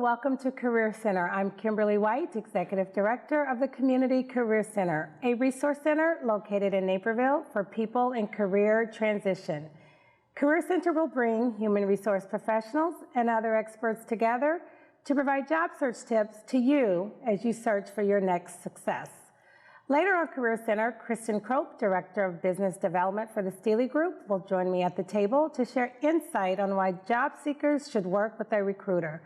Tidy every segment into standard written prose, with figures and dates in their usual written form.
welcome to Career Center. I'm Kimberly White, Executive Director of the Community Career Center, a resource center located in Naperville for people in career transition. Career Center will bring human resource professionals and other experts together to provide job search tips to you as you search for your next success. Later on Career Center, Kristen Krope, Director of Business Development for the Steely Group, will join me at the table to share insight on why job seekers should work with a recruiter.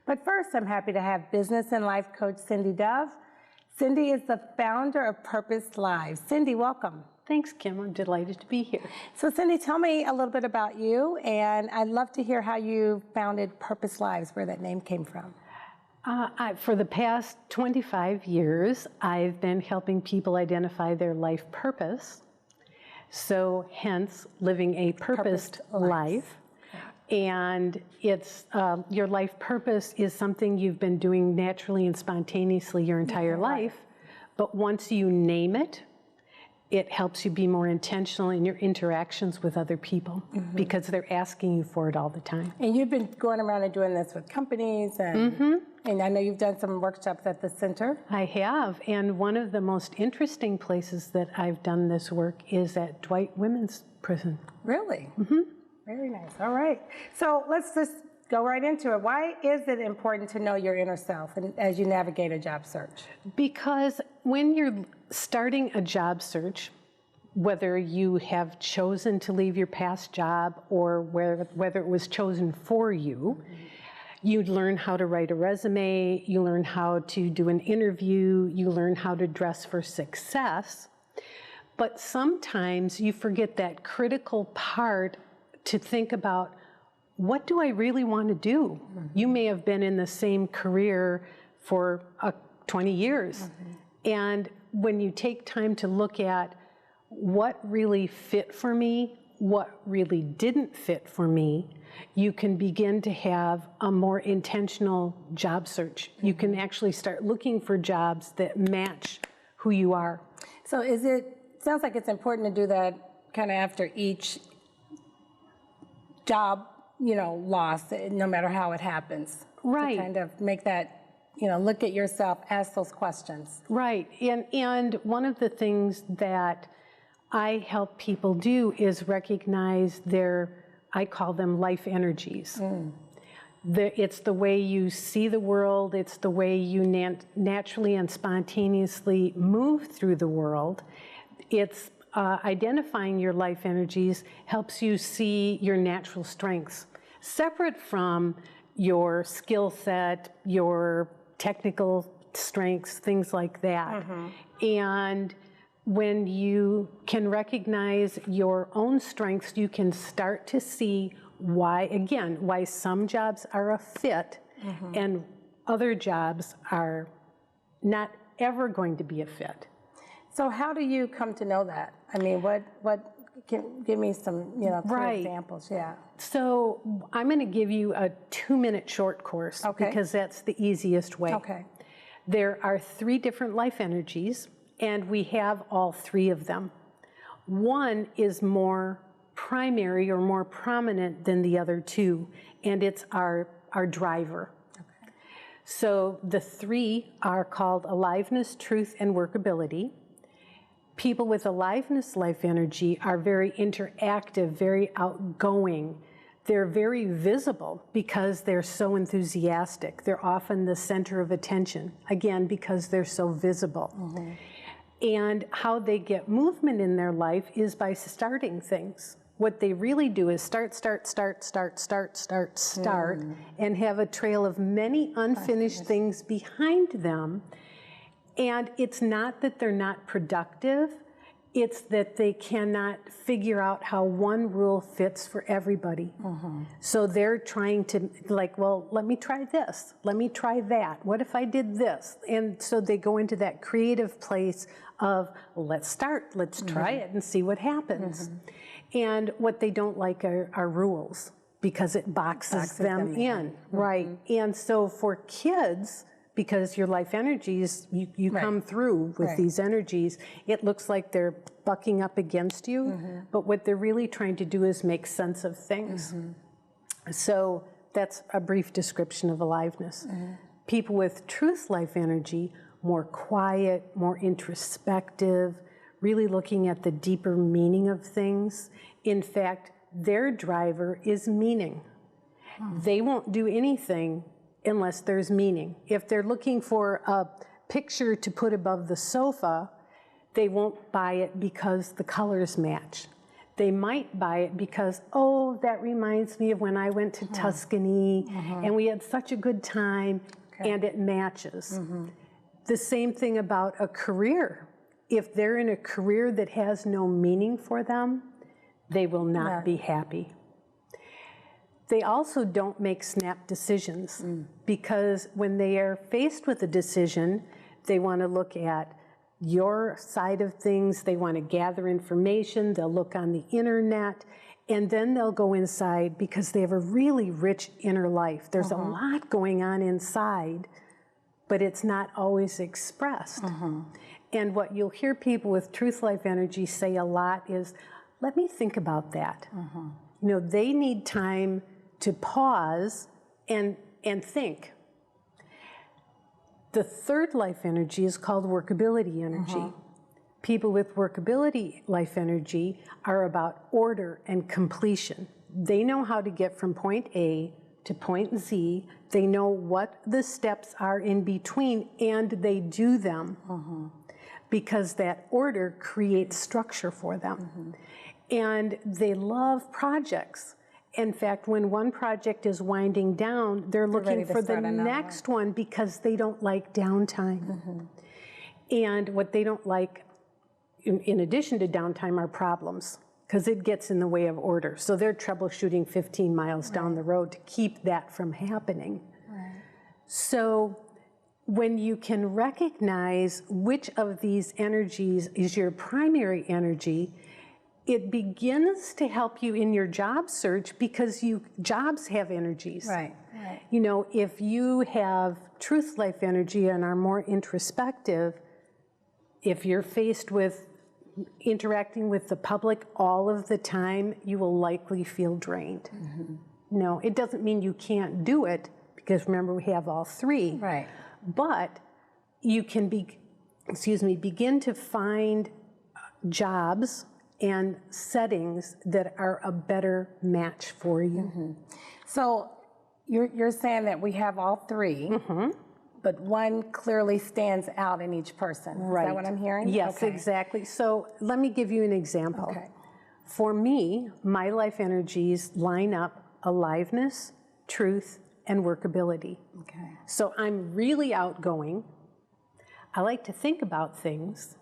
But first, I'm happy to have business and life coach Cindy Dove. Cindy is the founder of Purpose Live. Cindy, welcome. Thanks, Kim. I'm delighted to be here. So Cindy, tell me a little bit about you, and I'd love to hear how you founded Purpose Lives, where that name came from. For the past 25 years, I've been helping people identify their life purpose, so hence living a purposed life. And it's your life purpose is something you've been doing naturally and spontaneously your entire life, but once you name it, it helps you be more intentional in your interactions with other people because they're asking you for it all the time. And you've been going around and doing this with companies, and I know you've done some workshops at the center. I have, and one of the most interesting places that I've done this work is at Dwight Women's Prison. Really? Very nice. All right. So let's just go right into it. Why is it important to know your inner self and as you navigate a job search? Because when you're starting a job search, whether you have chosen to leave your past job or whether it was chosen for you, you learn how to write a resume, you learn how to do an interview, you learn how to dress for success. But sometimes you forget that critical part to think about, what do I really want to do? You may have been in the same career for 20 years. And when you take time to look at what really fit for me, what really didn't fit for me, you can begin to have a more intentional job search. You can actually start looking for jobs that match who you are. So sounds like it's important to do that kind of after each job, loss, no matter how it happens. Right. To kind of make that, look at yourself, ask those questions. Right. And one of the things that I help people do is recognize I call them life energies. It's the way you see the world. It's the way you naturally and spontaneously move through the world. It's identifying your life energies helps you see your natural strengths, separate from your skill set, your technical strengths, things like that. And when you can recognize your own strengths, you can start to see why some jobs are a fit and other jobs are not ever going to be a fit. So how do you come to know that? I mean, give me some, clear examples, So I'm going to give you a 2-minute short course because that's the easiest way. There are 3 different life energies, and we have all 3 of them. One is more primary or more prominent than the other 2, and it's our driver. So the 3 are called aliveness, truth, and workability. People with aliveness life energy are very interactive, very outgoing. They're very visible because they're so enthusiastic. They're often the center of attention, again, because they're so visible. And how they get movement in their life is by starting things. What they really do is start, and have a trail of many unfinished things behind them. And it's not that they're not productive, it's that they cannot figure out how one rule fits for everybody. So they're trying to, let me try this, let me try that, what if I did this? And so they go into that creative place of, let's try it and see what happens. And what they don't like are rules, because it boxes them in. And so for kids, because your life energies, you come through with these energies, it looks like they're bucking up against you, but what they're really trying to do is make sense of things. So that's a brief description of aliveness. People with truth life energy, more quiet, more introspective, really looking at the deeper meaning of things. In fact, their driver is meaning. They won't do anything unless there's meaning. If they're looking for a picture to put above the sofa, they won't buy it because the colors match. They might buy it because, oh, that reminds me of when I went to Tuscany and we had such a good time, and it matches. The same thing about a career. If they're in a career that has no meaning for them, they will not be happy. They also don't make snap decisions because when they are faced with a decision, they want to look at your side of things, they want to gather information, they'll look on the internet, and then they'll go inside because they have a really rich inner life. There's a lot going on inside, but it's not always expressed. And what you'll hear people with truth life energy say a lot is, let me think about that. You know, they need time to pause and think. The third life energy is called workability energy. People with workability life energy are about order and completion. They know how to get from point A to point Z. They know what the steps are in between, and they do them because that order creates structure for them. And they love projects. In fact, when one project is winding down, they're looking for the next one because they don't like downtime. And what they don't like, in addition to downtime, are problems, because it gets in the way of order. So they're troubleshooting 15 miles down the road to keep that from happening. So when you can recognize which of these energies is your primary energy, it begins to help you in your job search because jobs have energies. You know, if you have truth life energy and are more introspective, if you're faced with interacting with the public all of the time, you will likely feel drained. No, it doesn't mean you can't do it, because remember, we have all three. But you can begin to find jobs and settings that are a better match for you. So you're saying that we have all three, but one clearly stands out in each person. Is that what I'm hearing? Yes, exactly. So let me give you an example. For me, my life energies line up aliveness, truth, and workability. So I'm really outgoing. I like to think about things.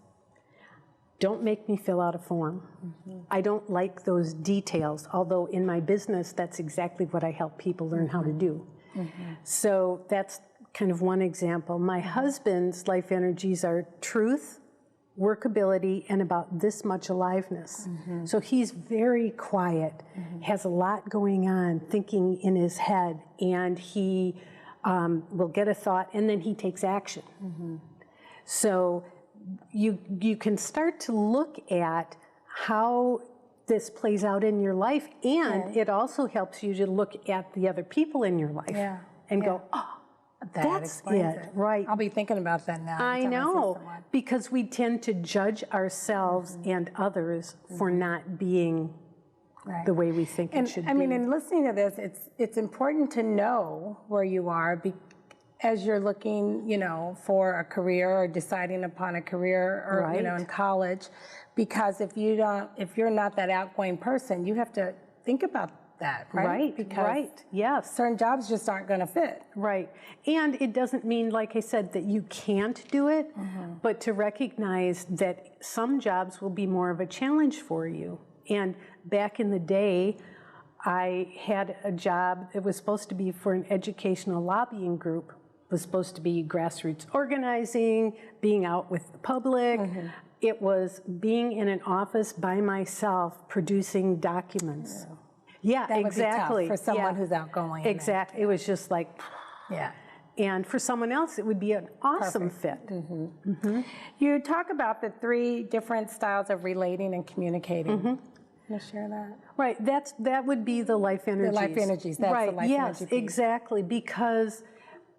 Don't make me fill out a form. I don't like those details, although in my business, that's exactly what I help people learn how to do. So that's kind of one example. My husband's life energies are truth, workability, and about this much aliveness. So he's very quiet, has a lot going on, thinking in his head, and he will get a thought, and then he takes action. So you can start to look at how this plays out in your life, and it also helps you to look at the other people in your life and go, oh, that's it, right. I'll be thinking about that now. I know, because we tend to judge ourselves and others for not being the way we think it should be. I mean, in listening to this, it's important to know where you are as you're looking, you know, for a career or deciding upon a career, or you know, in college, because if you're not that outgoing person, you have to think about that, right? Because yes, certain jobs just aren't going to fit. And it doesn't mean, like I said, that you can't do it, but to recognize that some jobs will be more of a challenge for you. And back in the day, I had a job that was supposed to be for an educational lobbying group. It was supposed to be grassroots organizing, being out with the public. It was being in an office by myself producing documents. That would be tough for someone who's outgoing. It was just like, and for someone else, it would be an awesome fit. You talk about the three different styles of relating and communicating. Can you share that? Right, that would be the life energies. The life energies, that's right, the life energy piece. Exactly, because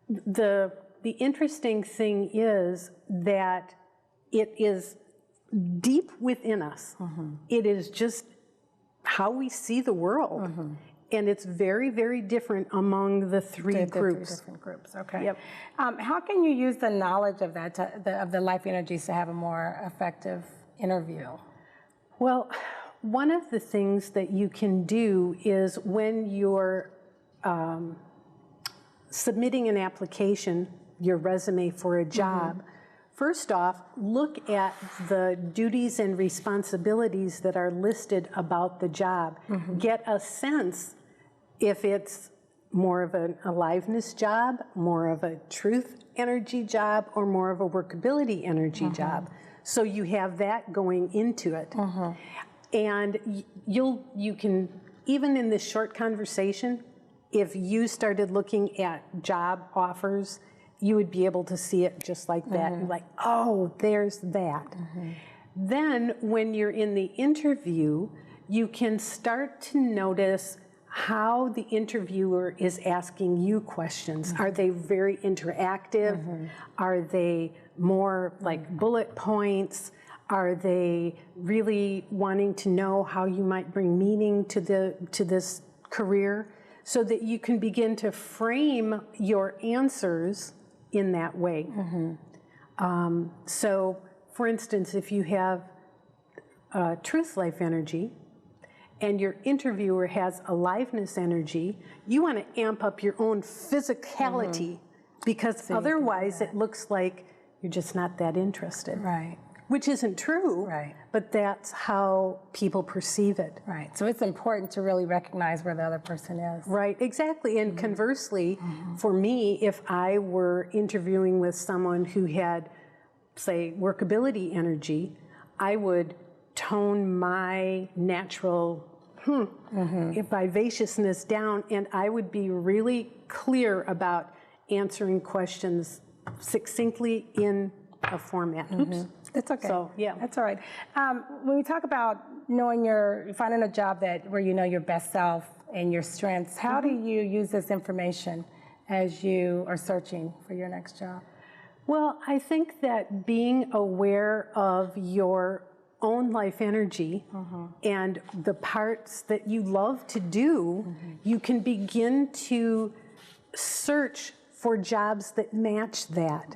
the interesting thing is that it is deep within us. It is just how we see the world. And it's very, very different among the three groups. Three different groups, okay. Yep. How can you use the knowledge of that, of the life energies, to have a more effective interview? Well, one of the things that you can do is when you're submitting an application, your resume for a job, first off, look at the duties and responsibilities that are listed about the job. Get a sense if it's more of an aliveness job, more of a truth energy job, or more of a workability energy job. So you have that going into it. And you can, even in this short conversation, if you started looking at job offers, you would be able to see it just like that. You're like, oh, there's that. Then when you're in the interview, you can start to notice how the interviewer is asking you questions. Are they very interactive? Are they more like bullet points? Are they really wanting to know how you might bring meaning to this career, so that you can begin to frame your answers in that way? So, for instance, if you have truth life energy and your interviewer has aliveness energy, you want to amp up your own physicality, because otherwise it looks like you're just not that interested. Right. Which isn't true, but that's how people perceive it. Right, so it's important to really recognize where the other person is. Right, exactly, and conversely, for me, if I were interviewing with someone who had, say, workability energy, I would tone my natural vivaciousness down, and I would be really clear about answering questions succinctly in a format. Oops. It's okay. So, yeah. That's all right. When we talk about finding a job where you know your best self and your strengths, how do you use this information as you are searching for your next job? Well, I think that being aware of your own life energy and the parts that you love to do, you can begin to search for jobs that match that.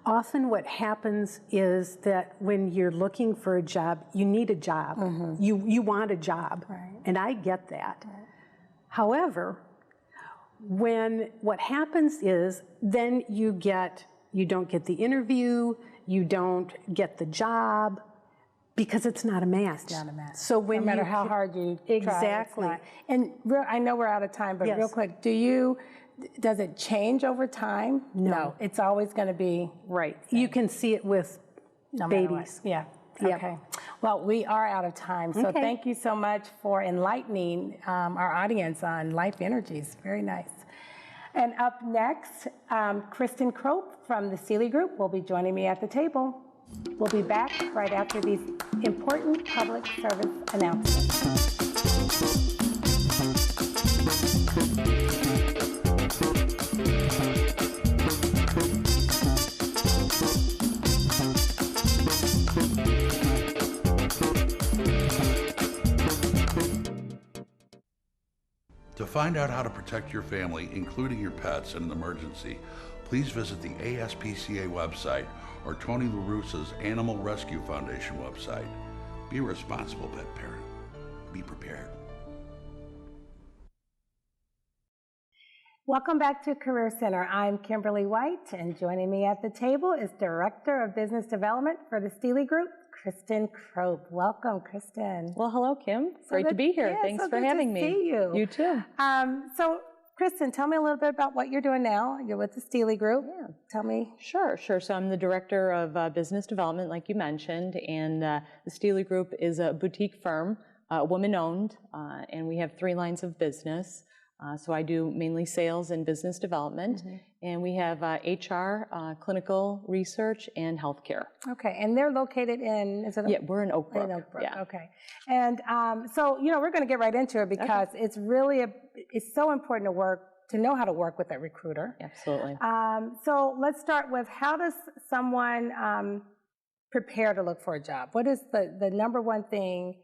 Often what happens is that when you're looking for a job, you need a job. You want a job, and I get that. However, what happens is then you don't get the interview, you don't get the job, because it's not a match. It's not a match. So when no matter how hard you try, exactly. And I know we're out of time, but real quick, does it change over time? No. It's always going to be right. You can see it with babies. Yeah. Okay. Well, we are out of time, so thank you so much for enlightening our audience on life energies. Very nice. And up next, Kristen Crope from the Steely Group will be joining me at the table. We'll be back right after these important public service announcements. To find out how to protect your family, including your pets, in an emergency, please visit the ASPCA website or Tony LaRussa's Animal Rescue Foundation website. Be a responsible pet parent. Be prepared. Welcome back to Career Center. I'm Kimberly White, and joining me at the table is Director of Business Development for the Steely Group, Kristen Krope. Welcome, Kristen. Well, hello, Kim. Great to be here. Yeah, Thanks so for having me. See you. You too. So, Kristen, tell me a little bit about what you're doing now. You're with the Steely Group. Yeah. Tell me. Sure. So I'm the Director of Business Development, like you mentioned, and the Steely Group is a boutique firm, woman-owned, and we have 3 lines of business. So I do mainly sales and business development, and we have HR, clinical research, and healthcare. Okay, and they're located in, is it? Yeah, we're in Oak Brook. In Oak Brook, yeah. okay. And so, we're going to get right into it because it's really, it's so important to know how to work with a recruiter. Absolutely. So let's start with, how does someone prepare to look for a job? What is the number one thing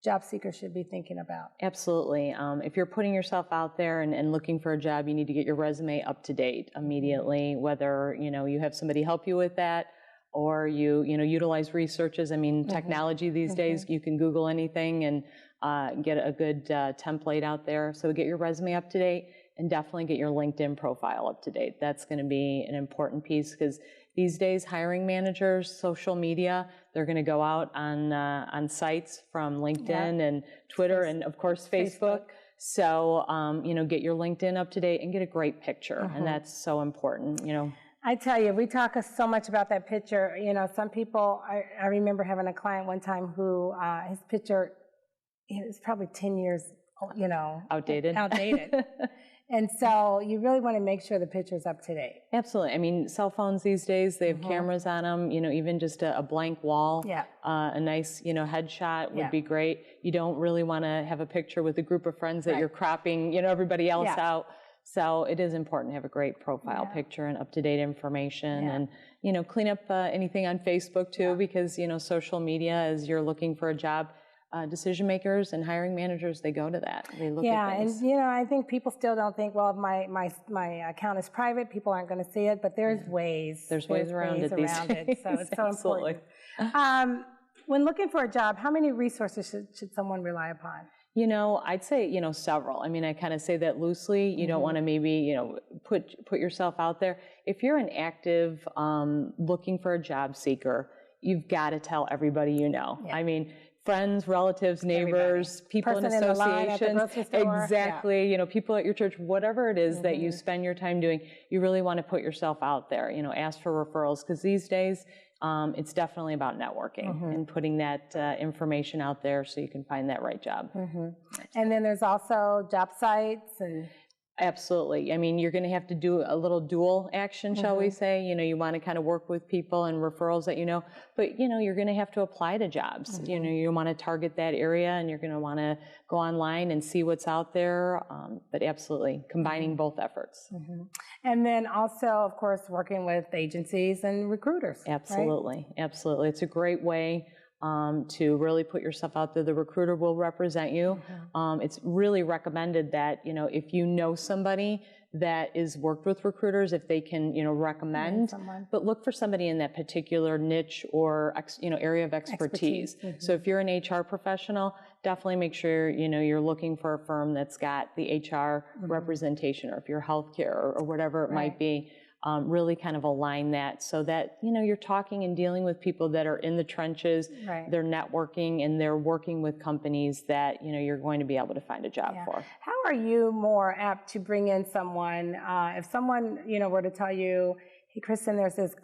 job seekers should be thinking about? Absolutely. If you're putting yourself out there and looking for a job, you need to get your resume up to date immediately, whether, you have somebody help you with that, or you utilize researches. I mean, technology these days, you can Google anything and get a good template out there. So get your resume up to date, and definitely get your LinkedIn profile up to date. That's going to be an important piece, because these days, hiring managers, social media, they're going to go out on sites from LinkedIn and Twitter and, of course, Facebook. So, get your LinkedIn up to date and get a great picture. And that's so important, I tell you, we talk so much about that picture. Some people, I remember having a client one time who his picture, is probably 10 years, outdated. And so you really want to make sure the picture's up to date. Absolutely. I mean, cell phones these days, they have cameras on them, even just a blank wall, a nice, headshot would be great. You don't really want to have a picture with a group of friends that you're cropping, everybody else out. So it is important to have a great profile picture and up-to-date information, and, clean up anything on Facebook too, because, social media, as you're looking for a job, decision makers and hiring managers, they go to that. They look at things. And I think people still don't think, well, my account is private, people aren't going to see it, but there's ways. There's ways around it these days. So it's so important. When looking for a job, how many resources should someone rely upon? I'd say, several. I mean, I kind of say that loosely. You don't want to maybe, put yourself out there. If you're an active, looking for a job seeker, you've got to tell everybody you know. I mean, friends, relatives, neighbors, people in associations, exactly, people at your church, whatever it is that you spend your time doing, you really want to put yourself out there, ask for referrals, because these days it's definitely about networking and putting that information out there so you can find that right job. And then there's also job sites and... Absolutely. I mean, you're going to have to do a little dual action, shall we say. You want to kind of work with people and referrals that but, you're going to have to apply to jobs. You want to target that area, and you're going to want to go online and see what's out there. But absolutely, combining both efforts. And then also, of course, working with agencies and recruiters. Absolutely. Right? Absolutely. It's a great way to really put yourself out there. The recruiter will represent you. It's really recommended that, if you know somebody that is worked with recruiters, if they can, recommend, but look for somebody in that particular niche or, area of expertise. So if you're an HR professional, definitely make sure, you're looking for a firm that's got the HR representation, or if you're healthcare or whatever it might be. Really kind of align that so that, you're talking and dealing with people that are in the trenches, they're networking, and they're working with companies that, you're going to be able to find a job for. How are you more apt to bring in someone, if someone, were to tell you, hey, Kristen, there's this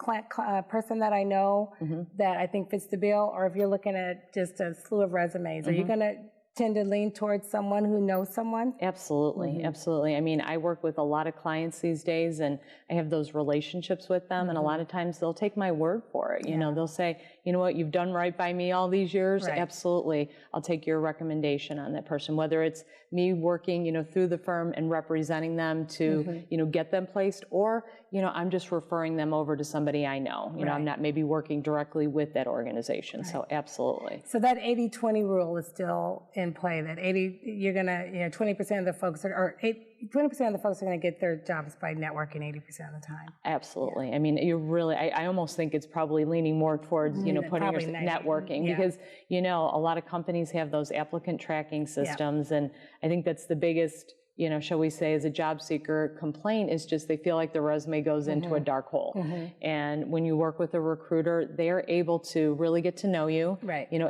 person that I know that I think fits the bill, or if you're looking at just a slew of resumes, are you going to tend to lean towards someone who knows someone? Absolutely, absolutely. I mean, I work with a lot of clients these days, and I have those relationships with them, and a lot of times they'll take my word for it. They'll say, you know what, you've done right by me all these years. Absolutely, I'll take your recommendation on that person, whether it's me working, through the firm and representing them to, get them placed, or, I'm just referring them over to somebody I know. I'm not maybe working directly with that organization. So absolutely. So that 80-20 rule is still in play, that 20% of the folks are 20% of the folks are going to get their jobs by networking 80% of the time. Absolutely. I mean, you really, I almost think it's probably leaning more towards, putting your networking, because, a lot of companies have those applicant tracking systems. And I think that's the biggest, shall we say, as a job seeker complaint, is just they feel like the resume goes into a dark hole. And when you work with a recruiter, they're able to really get to know you,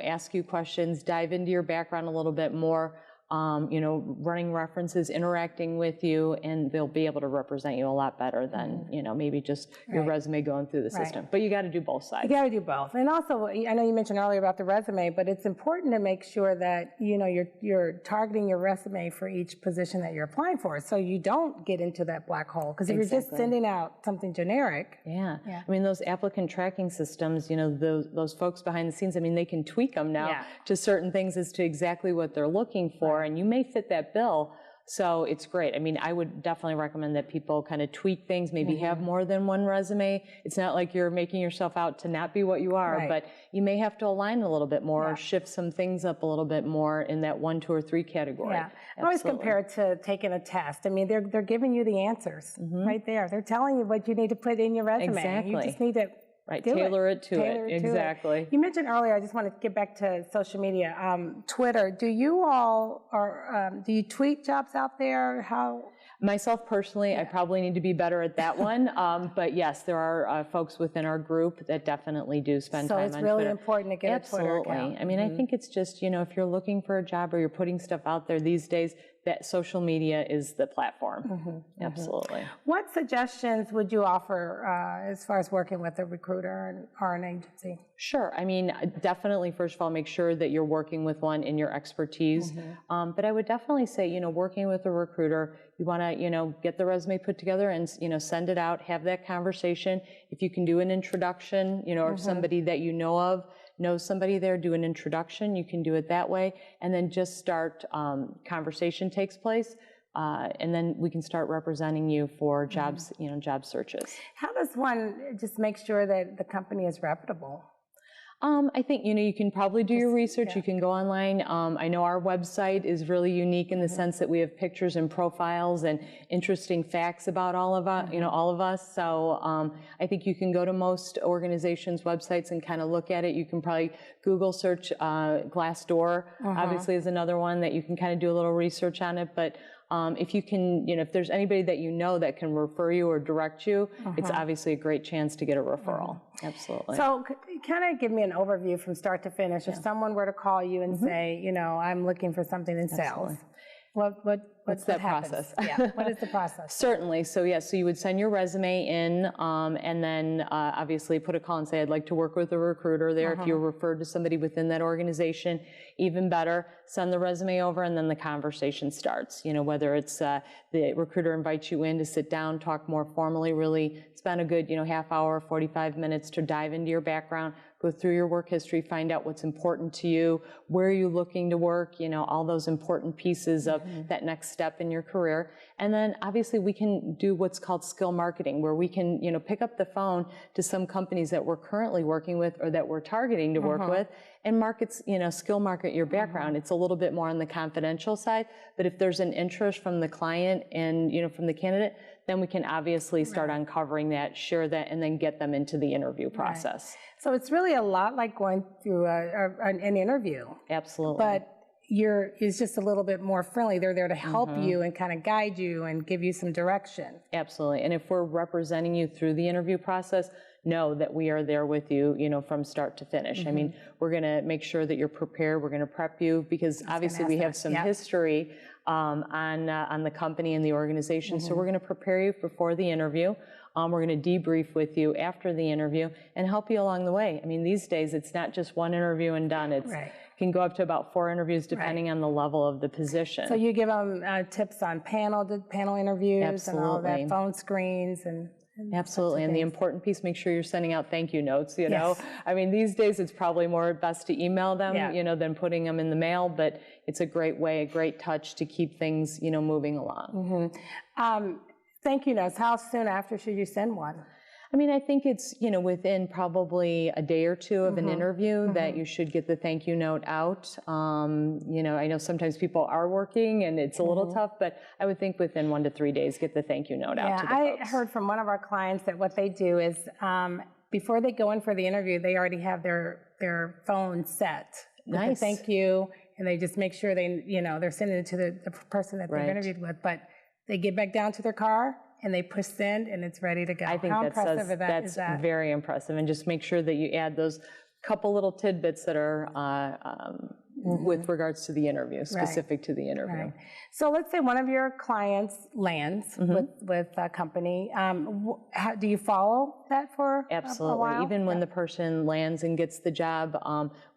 ask you questions, dive into your background a little bit more. running references, interacting with you, and they'll be able to represent you a lot better than, maybe just your resume going through the system. But you got to do both sides. You got to do both. And also, I know you mentioned earlier about the resume, but it's important to make sure that, you're targeting your resume for each position that you're applying for, so you don't get into that black hole. Because if you're just sending out something generic. Yeah. I mean, those applicant tracking systems, those folks behind the scenes, I mean, they can tweak them now to certain things as to exactly what they're looking for. And you may fit that bill, so it's great. I mean, I would definitely recommend that people kind of tweak things, maybe have more than one resume. It's not like you're making yourself out to not be what you are, but you may have to align a little bit more, or shift some things up a little bit more in that 1, 2, or 3 category. Yeah, I always compare it to taking a test. I mean, they're giving you the answers right there. They're telling you what you need to put in your resume. Exactly. You just need to tailor it to it. Exactly. You mentioned earlier, I just want to get back to social media. Twitter, do you all, do you tweet jobs out there? How? Myself personally, I probably need to be better at that one. But yes, there are folks within our group that definitely do spend time on Twitter. So it's really important to get a Twitter account. Absolutely. I mean, I think it's just, if you're looking for a job or you're putting stuff out there these days, that social media is the platform. Absolutely. What suggestions would you offer as far as working with a recruiter or an agency? Sure. I mean, definitely, first of all, make sure that you're working with one in your expertise. But I would definitely say, working with a recruiter, you want to, get the resume put together and, send it out, have that conversation. If you can do an introduction, or somebody that you know of, knows somebody there, do an introduction, you can do it that way, and then just start, conversation takes place, and then we can start representing you for jobs, job searches. How does one just make sure that the company is reputable? I think, you can probably do your research. You can go online. I know our website is really unique in the sense that we have pictures and profiles and interesting facts about all of us, all of us. So I think you can go to most organizations' websites and kind of look at it. You can probably Google search Glassdoor, obviously, is another one that you can kind of do a little research on it. But if you can, if there's anybody that you know that can refer you or direct you, it's obviously a great chance to get a referral. Absolutely. So kind of give me an overview from start to finish. If someone were to call you and say, I'm looking for something in sales, what's that process? What is the process? Certainly. So so you would send your resume in, and then obviously put a call and say, I'd like to work with a recruiter there. If you're referred to somebody within that organization, even better, send the resume over, and then the conversation starts. Whether it's the recruiter invites you in to sit down, talk more formally, really spend a good, half hour, 45 minutes to dive into your background, go through your work history, find out what's important to you, where are you looking to work, all those important pieces of that next step in your career. And then obviously we can do what's called skill marketing, where we can, pick up the phone to some companies that we're currently working with or that we're targeting to work with, and markets, skill market your background. It's a little bit more on the confidential side, but if there's an interest from the client and, from the candidate, then we can obviously start uncovering that, share that, and then get them into the interview process. So it's really a lot like going through an interview. Absolutely. But it's just a little bit more friendly. They're there to help you and kind of guide you and give you some direction. Absolutely. And if we're representing you through the interview process, know that we are there with you, from start to finish. I mean, we're going to make sure that you're prepared. We're going to prep you because obviously we have some history on the company and the organization. So we're going to prepare you before the interview. We're going to debrief with you after the interview and help you along the way. I mean, these days it's not just one interview and done. It's can go up to about 4 interviews depending on the level of the position. So you give them tips on panel interviews and all that, phone screens and absolutely. And the important piece, make sure you're sending out thank you notes, I mean, these days it's probably more best to email them, than putting them in the mail, but it's a great way, a great touch to keep things, moving along. Thank you notes. How soon after should you send one? I mean, I think it's, within probably a day or two of an interview that you should get the thank you note out. I know sometimes people are working and it's a little tough, but I would think within 1 to 3 days, get the thank you note out to the folks. I heard from one of our clients that what they do is before they go in for the interview, they already have their phone set. Nice. Thank you. And they just make sure they're sending it to the person that they've interviewed with. But they get back down to their car and they push send and it's ready to go. I think that's very impressive. And just make sure that you add those couple little tidbits that are with regards to the interview, specific to the interview. Right. So let's say one of your clients lands with a company. Do you follow that for Absolutely. a while? Even when the person lands and gets the job,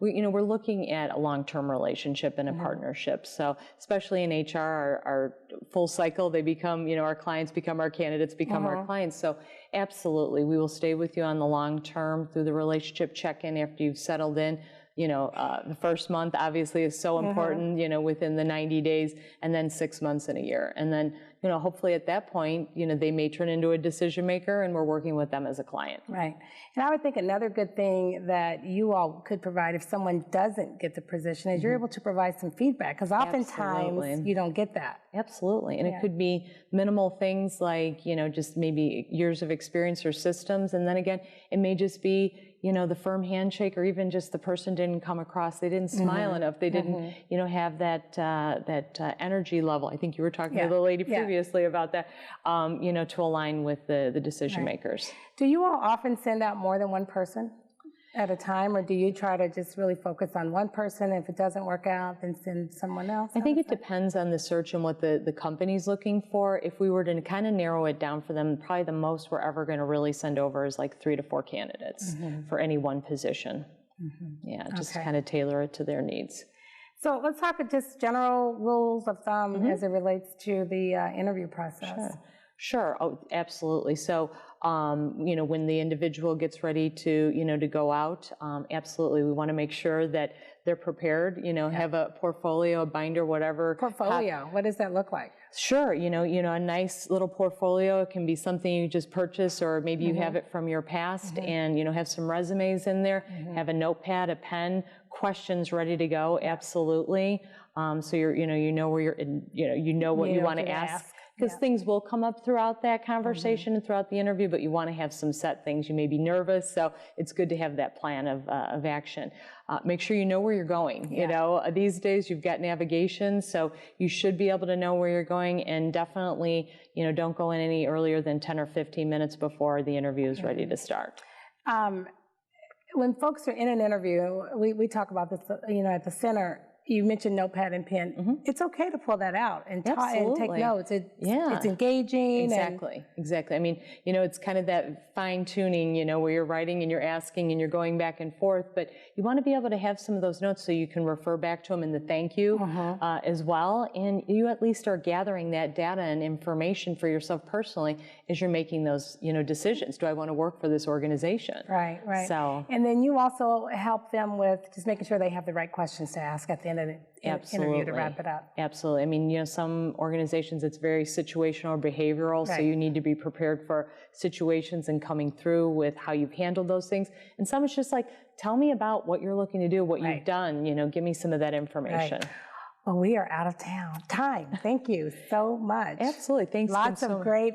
we're looking at a long-term relationship and a partnership. So especially in HR, our full cycle, they become, our clients become our candidates, become our clients. So absolutely, we will stay with you on the long term through the relationship check-in after you've settled in. The first month obviously is so important, within the 90 days, and then 6 months and a year. And then, hopefully at that point, they may turn into a decision maker and we're working with them as a client. Right. And I would think another good thing that you all could provide if someone doesn't get the position is you're able to provide some feedback, because oftentimes you don't get that. Absolutely. And it could be minimal things like, just maybe years of experience or systems. And then again, it may just be, the firm handshake, or even just the person didn't come across, they didn't smile enough, they didn't, have that energy level. I think you were talking to the lady previously about that, to align with the decision makers. Do you all often send out more than one person at a time, or do you try to just really focus on one person? If it doesn't work out, then send someone else? I think it depends on the search and what the company's looking for. If we were to kind of narrow it down for them, probably the most we're ever going to really send over is like 3 to 4 candidates for any one position. Yeah, just kind of tailor it to their needs. So let's talk just general rules of thumb as it relates to the interview process. Sure. Oh, absolutely. So, when the individual gets ready to, to go out, absolutely, we want to make sure that they're prepared, have a portfolio, a binder, whatever. Portfolio, what does that look like? Sure. A nice little portfolio. It can be something you just purchase, or maybe you have it from your past and, have some resumes in there, have a notepad, a pen, questions ready to go. Absolutely. So you're, you know where you're, what you want to ask. Because things will come up throughout that conversation and throughout the interview, but you want to have some set things. You may be nervous, so it's good to have that plan of action. Make sure you know where you're going. These days you've got navigation, so you should be able to know where you're going, and definitely, don't go in any earlier than 10 or 15 minutes before the interview is ready to start. When folks are in an interview, we talk about this, at the center. You mentioned notepad and pen. It's okay to pull that out and take notes. It's engaging. Exactly. I mean, it's kind of that fine tuning, where you're writing and you're asking and you're going back and forth, but you want to be able to have some of those notes so you can refer back to them in the thank you as well. And you at least are gathering that data and information for yourself personally as you're making those, decisions. Do I want to work for this organization? Right. So, and then you also help them with just making sure they have the right questions to ask at the end of the interview to wrap it up. Absolutely. I mean, some organizations, it's very situational or behavioral, so you need to be prepared for situations and coming through with how you've handled those things. And some it's just like, tell me about what you're looking to do, what you've done, give me some of that information. Well, we are out of time. Thank you so much. Absolutely. Thanks. Lots of great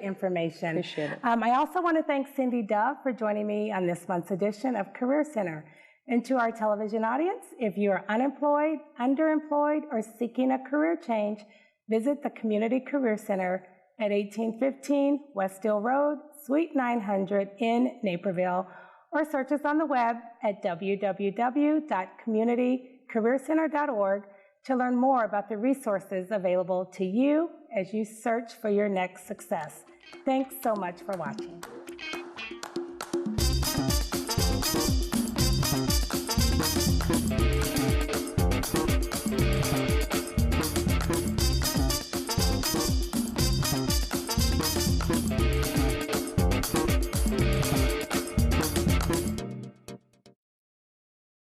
information. Appreciate it. I also want to thank Cindy Dove for joining me on this month's edition of Career Center. And to our television audience, if you are unemployed, underemployed, or seeking a career change, visit the Community Career Center at 1815 West Steele Road, Suite 900 in Naperville, or search us on the web at www.communitycareercenter.org to learn more about the resources available to you as you search for your next success. Thanks so much for watching.